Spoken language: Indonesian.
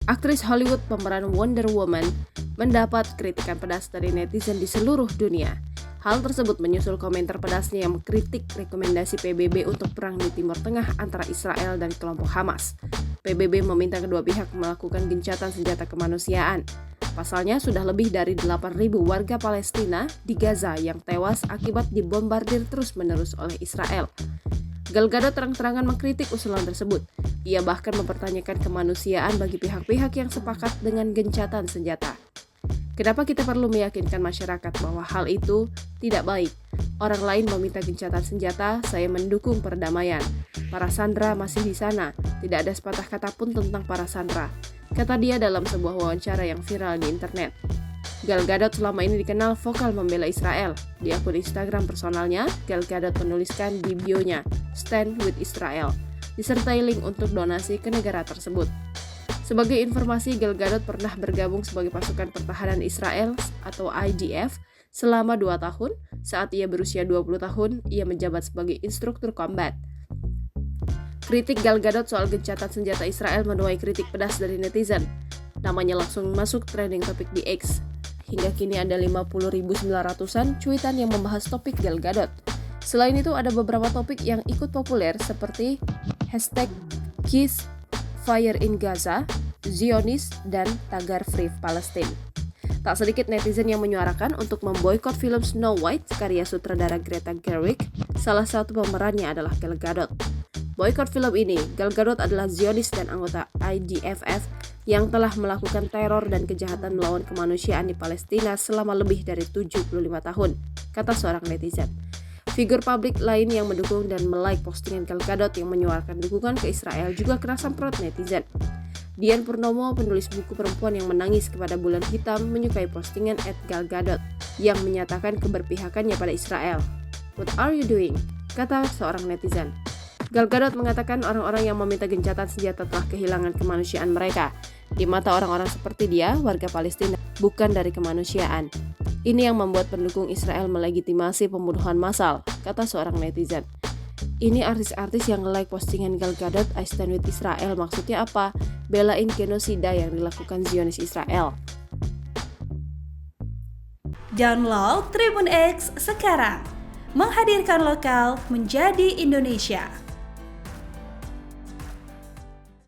Aktris Hollywood pemeran Wonder Woman mendapat kritikan pedas dari netizen di seluruh dunia. Hal tersebut menyusul komentar pedasnya yang mengkritik rekomendasi PBB untuk perang di Timur Tengah antara Israel dan kelompok Hamas. PBB meminta kedua pihak melakukan gencatan senjata kemanusiaan. Pasalnya sudah lebih dari 8.000 warga Palestina di Gaza yang tewas akibat dibombardir terus-menerus oleh Israel. Gal Gadot terang-terangan mengkritik usulan tersebut. Ia bahkan mempertanyakan kemanusiaan bagi pihak-pihak yang sepakat dengan gencatan senjata. Kenapa kita perlu meyakinkan masyarakat bahwa hal itu tidak baik? Orang lain meminta gencatan senjata, saya mendukung perdamaian. Para sandera masih di sana, tidak ada sepatah kata pun tentang para sandera, kata dia dalam sebuah wawancara yang viral di internet. Gal Gadot selama ini dikenal vokal membela Israel. Di akun Instagram personalnya, Gal Gadot menuliskan di bio-nya, "Stand with Israel", disertai link untuk donasi ke negara tersebut. Sebagai informasi, Gal Gadot pernah bergabung sebagai pasukan pertahanan Israel atau IDF selama 2 tahun. Saat ia berusia 20 tahun, ia menjabat sebagai instruktur combat. Kritik Gal Gadot soal gencatan senjata Israel menuai kritik pedas dari netizen. Namanya langsung masuk trending topik di X. Hingga kini ada 50.900-an cuitan yang membahas topik Gal Gadot. Selain itu ada beberapa topik yang ikut populer seperti #Kiss Fire in Gaza, Zionis, dan tagar Free Palestine. Tak sedikit netizen yang menyuarakan untuk memboikot film Snow White karya sutradara Greta Gerwig. Salah satu pemerannya adalah Gal Gadot. Boikot film ini, Gal Gadot adalah Zionis dan anggota IDF yang telah melakukan teror dan kejahatan melawan kemanusiaan di Palestina selama lebih dari 75 tahun, kata seorang netizen. Figur publik lain yang mendukung dan melike postingan Gal Gadot yang menyuarakan dukungan ke Israel juga kena semprot netizen. Dian Purnomo, penulis buku perempuan yang menangis kepada bulan hitam, menyukai postingan @Gal Gadot yang menyatakan keberpihakannya pada Israel. "What are you doing?" kata seorang netizen. Gal Gadot mengatakan orang-orang yang meminta gencatan senjata telah kehilangan kemanusiaan mereka. Di mata orang-orang seperti dia, warga Palestina bukan dari kemanusiaan. Ini yang membuat pendukung Israel melegitimasi pembunuhan massal, kata seorang netizen. Ini artis-artis yang nge-like postingan Gal Gadot, "I stand with Israel", maksudnya apa? Belain genosida yang dilakukan Zionis Israel. Download Tribun X sekarang, menghadirkan lokal menjadi Indonesia.